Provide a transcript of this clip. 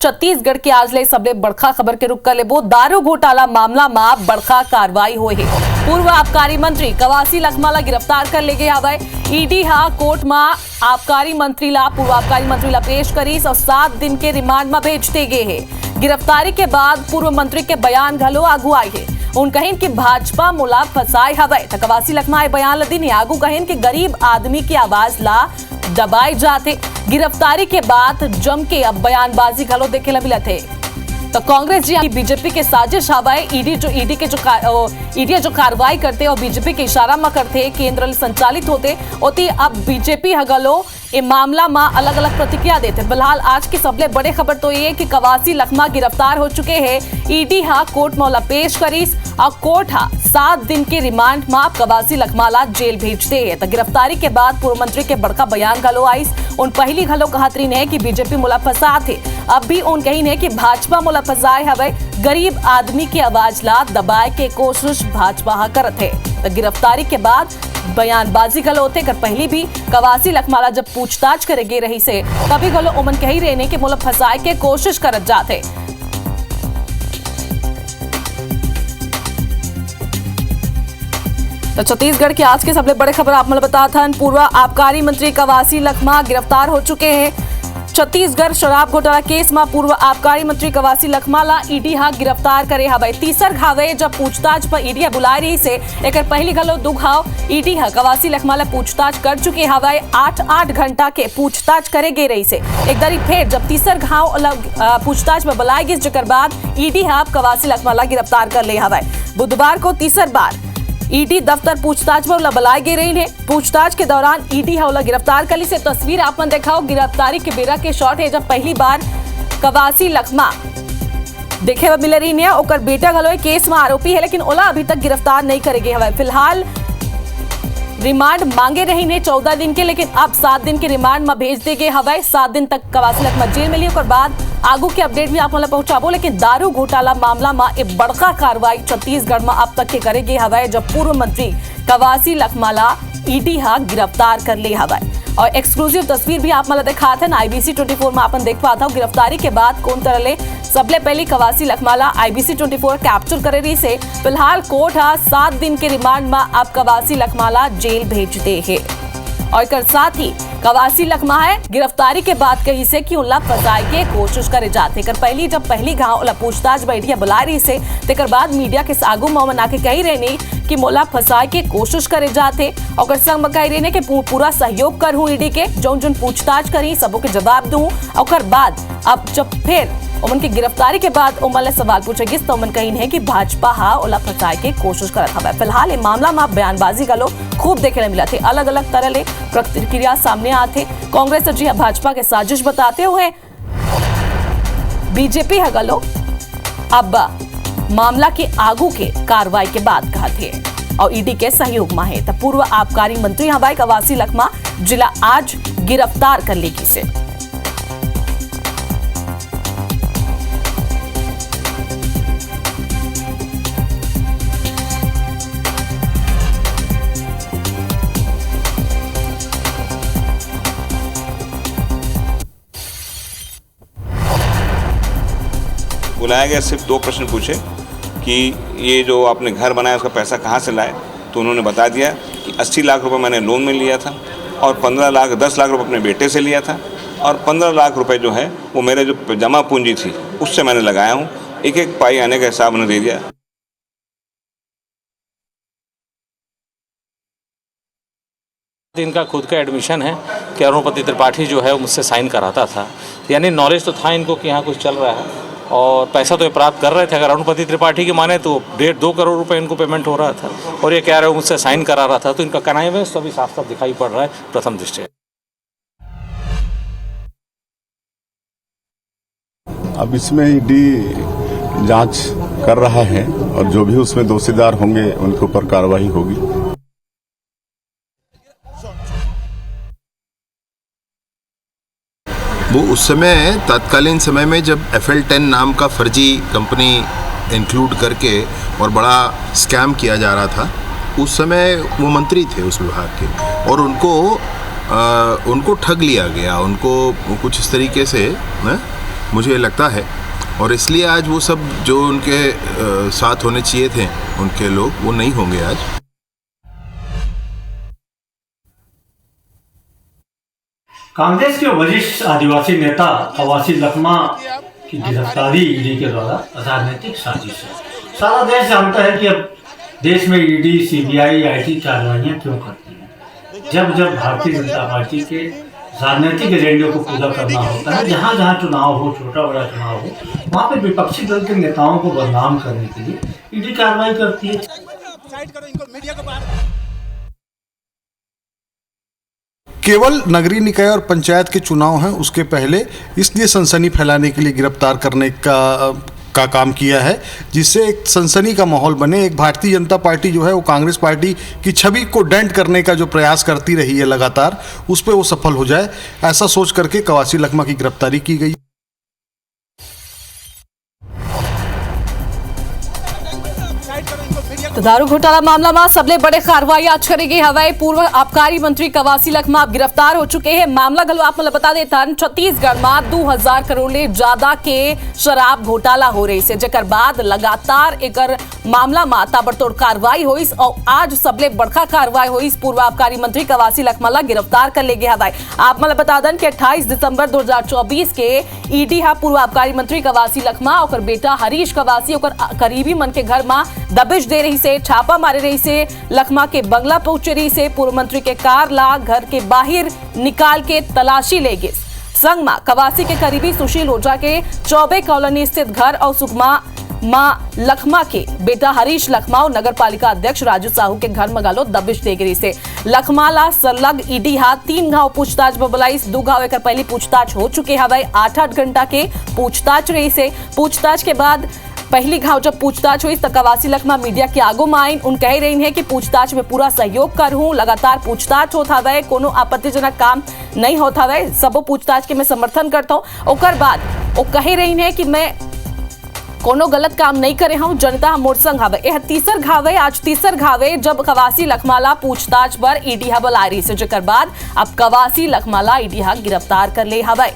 छत्तीसगढ़ के आज ले सबले बड़खा खबर के रुख कर लेबो। दारू घोटाला मामला में बड़खा कार्रवाई हुई है। पूर्व आबकारी मंत्री कवासी लखमा ला गिरफ्तार कर ले गए हवे। ईडी हा कोर्ट में आबकारी मंत्री ला पूर्व आबकारी मंत्री ला पेश करी और 7 दिन के रिमांड में भेज दे गए है। गिरफ्तारी के बाद पूर्व मंत्री के बयान घलो आगू आए है। उन कहिन कि भाजपा मोला फसाए हवे। तो कवासी लखमा बयान लदी आगू कहिन कि गरीब आदमी की आवाज ला दबाए जाते। गिरफ्तारी के बाद जम के अब बयानबाजी घलो देखे ला मिलत है। तो कांग्रेस जी बीजेपी के साजिश हवाए। ईडी जो कार्रवाई करते और बीजेपी के इशारा में करते केंद्र संचालित होते ओती अब बीजेपी हगलो ये मामला में अलग अलग प्रतिक्रिया देते। फिलहाल आज की सबले बड़े खबर तो ये कि कवासी लखमा गिरफ्तार हो चुके हैं। ईडी हा कोर्ट में पेश करीस और कोर्ट हा 7 दिन के रिमांड में कवासी लखमा ला जेल भेजते हैं। तो गिरफ्तारी के बाद पूर्व मंत्री के बड़का बयान घलो आईस। उन पहली घलो कहतरीन है कि बीजेपी मोला फसा थे। अब भी उन कहीन है कि भाजपा मोला फसाए हवे। गरीब आदमी की आवाज ला दबाए के कोशिश भाजपा हा करत है। तो गिरफ्तारी के बाद बयानबाजी घलो होते कर पहली भी कवासी लखमाला जब पूछताछ करेगे रही से तभी घलो उमन कही रहने के मोला फसाए के कोशिश करत जाते। तो छत्तीसगढ़ की आज के सबसे बड़े खबर आप मैं बता था। पूर्व आबकारी मंत्री कवासी लखमा गिरफ्तार हो चुके हैं। छत्तीसगढ़ शराब घोटाला केस में पूर्व आबकारी मंत्री कवासी लखमा ला ईडी हा गिरफ्तार करे हवे। तीसर घावे जब पूछताछ पर ईडी बुलाए रही से एक पहली घलो 2 घाव ईडी हा कवासी लखमा ला पूछताछ कर चुके हवे। 8 घंटा के पूछताछ करे गे रही से एक दरी फिर जब तीसर घाव पूछताछ में बुलाए गए जकर बाद ईडी हा कवासी लखमा ला गिरफ्तार कर ले हवे। बुधवार को तीसर बार ईडी दफ्तर पूछताछ में बुलाए गए रही है। पूछताछ के दौरान ईडी हवला गिरफ्तार कर ली से तस्वीर आप मन देखाओ। गिरफ्तारी के बेरा के शॉट है जब पहली बार कवासी लखमा देखे मिल रही है। ओकर बेटा घलो केस में आरोपी है लेकिन ओला अभी तक गिरफ्तार नहीं करेगे हवे। फिलहाल रिमांड मांगे रही ने 14 दिन के लेकिन अब 7 दिन के रिमांड में भेज दे गए हवे। 7 दिन तक कवासी लखमा जेल में ली और बाद आगू के अपडेट भी आप मतलब पहुंचाबो। लेकिन दारू घोटाला मामला में एक बड़का कार्रवाई छत्तीसगढ़ में अब तक के करेगे हवे जब पूर्व मंत्री कवासी लखमा ला ईडी हा गिरफ्तार कर ले हवे। और एक्सक्लूसिव तस्वीर भी आप मला देखा था IBC 24 में अपन देख पाता। गिरफ्तारी के बाद कौन तरह सबले पहले कवासी लखमा ला IBC 24 कैप्चर करे रही से फिलहाल कोर्ट हा 7 दिन के रिमांड में अब कवासी लखमा ला जेल भेजते हैं। और कर साथ ही कवासी लखमा है गिरफ्तारी के बाद कही से कि उल्ला फसाए के कोशिश करे जाते कर पहली जब पहली गांव उला पूछताछ बैठिया बुला रही से तेकर बाद मीडिया के आगू मोमन आके कही रहने कि मोला फसाए के कोशिश करे जाते और संग में कही रहने के पूरा सहयोग कर हूं ईडी के जोन पूछताछ करी सबों के जवाब दूं। और बाद अब जब फिर उमन की गिरफ्तारी के बाद उमन सवाल पूछेगी तो उमन कही है कि भाजपा हा ओला फसाए के कोशिश करत हवे। फिलहाल ये मामला में बयानबाजी गलो खूब देखे मिला थे। अलग अलग तरह ले प्रतिक्रिया सामने आते। कांग्रेस जी भाजपा के साजिश बताते हुए बीजेपी है गलो अब मामला के आगू के कार्रवाई के बाद कहा थे और ईडी के सहयोग में है। तो पूर्व आबकारी मंत्री हवाई कवासी लखमा जिला आज गिरफ्तार कर लेगी से बुलाया गया। सिर्फ 2 प्रश्न पूछे कि ये जो आपने घर बनाया उसका पैसा कहाँ से लाए, तो उन्होंने बता दिया कि 80 लाख रुपए मैंने लोन में लिया था और 10 लाख रुपए अपने बेटे से लिया था और 15 लाख रुपए जो है वो मेरे जो जमा पूंजी थी उससे मैंने लगाया हूँ। एक पाई आने का हिसाब उन्होंने दे दिया। इनका खुद का एडमिशन है कि अरुणपति त्रिपाठी जो है वो मुझसे साइन कराता था, यानी नॉलेज तो था इनको कि यहाँ कुछ चल रहा है और पैसा तो ये प्राप्त कर रहे थे। अगर अरुणपति त्रिपाठी की माने तो 1.5-2 करोड़ रुपए इनको पेमेंट हो रहा था और ये कह रहे हो मुझसे साइन करा रहा था। तो इनका कनाइवेश तो अभी साफ साफ दिखाई पड़ रहा है प्रथम दृष्टया। अब इसमें ईडी जांच कर रहा है और जो भी उसमें दोषीदार होंगे उनके ऊपर कार्रवाई होगी। वो उस समय तत्कालीन समय में जब FL10 नाम का फर्जी कंपनी इंक्लूड करके और बड़ा स्कैम किया जा रहा था, उस समय वो मंत्री थे उस विभाग के और उनको ठग लिया गया। उनको कुछ इस तरीके से मुझे लगता है। और इसलिए आज वो सब जो उनके साथ होने चाहिए थे उनके लोग, वो नहीं होंगे आज। कांग्रेस के वरिष्ठ आदिवासी नेता कवासी लखमा की गिरफ्तारी ईडी के द्वारा राजनीतिक साजिश है। सारा देश जानता है कि अब देश में ईडी, सीबीआई, आईटी कार्रवाइयाँ क्यों करती हैं। जब भारतीय जनता पार्टी के राजनीतिक एजेंडे को पूरा करना होता है, जहाँ जहाँ चुनाव हो, छोटा बड़ा चुनाव हो, वहाँ पे विपक्षी दल के नेताओं को बदनाम करने के लिए ईडी कार्रवाई करती है। केवल नगरीय निकाय और पंचायत के चुनाव हैं, उसके पहले इसलिए सनसनी फैलाने के लिए गिरफ्तार करने का काम किया है, जिससे एक सनसनी का माहौल बने। एक भारतीय जनता पार्टी जो है वो कांग्रेस पार्टी की छवि को डेंट करने का जो प्रयास करती रही है लगातार, उस पर वो सफल हो जाए, ऐसा सोच करके कवासी लखमा की गिरफ्तारी की गई। तो दारू घोटाला मामला में सबले बड़े कार्रवाई आज करेगी हवाई पूर्व आबकारी मंत्री कवासी लखमा गिरफ्तार हो चुके हैं। मामला गलो आप मतलब बता देता छत्तीसगढ़ में 2000 करोड़ ले ज्यादा के शराब घोटाला हो रही से, जकर बाद लगातार एक मामला में ताबड़तोड़ कार्रवाई हुई और आज सबले बड़का कार्रवाई हुई पूर्व आबकारी मंत्री कवासी लखमा ला गिरफ्तार कर ले गए हवाई। आप मतलब बता दें कि 28 दिसंबर 2024 के ईडी हा पूर्व आबकारी मंत्री कवासी लखमा और बेटा हरीश कवासी और करीबी मन के घर में दबिश दे रही से, छापा मारे रही से, लखमा के बंगला पहुंचे रही से, पूर्व मंत्री के कार ला घर के बाहर निकाल के तलाशी ले गए। संग में कवासी के करीबी सुशील ओझा के चौबे कॉलोनी स्थित घर और सुकमा मां लखमा के बेटा हरीश लखमा और नगर पालिका अध्यक्ष राजू साहू के घर में गालो दबिश दे गई से। लखमा ला सरलग ईडी हाथ 3 घाव पूछताछ बबलाई, 2 घाव एक पहली पूछताछ हो चुके हवाई। 8-8 घंटा के पूछताछ रही से। पूछताछ के बाद पहली घाव जब पूछताछ हुई तो कवासी लखमा मीडिया के आगो में आईन। उन कह रही है कि पूछताछ में पूरा सहयोग कर हूं, लगातार पूछताछ होता है, कोनो आपत्तिजनक काम नहीं होता है, सबो पूछताछ के मैं समर्थन करता हूं। ओकर बाद वो कह रही है कि मैं कोनो गलत काम नहीं करे हूं, जनता मोर संग हवे। यह तीसर घावे, आज तीसर घावे जब कवासी लखमाला पूछताछ पर ईडी हबल आ रही से, जकर बाद अब कवासी लखमाला ईडी गिरफ्तार कर ले हवे।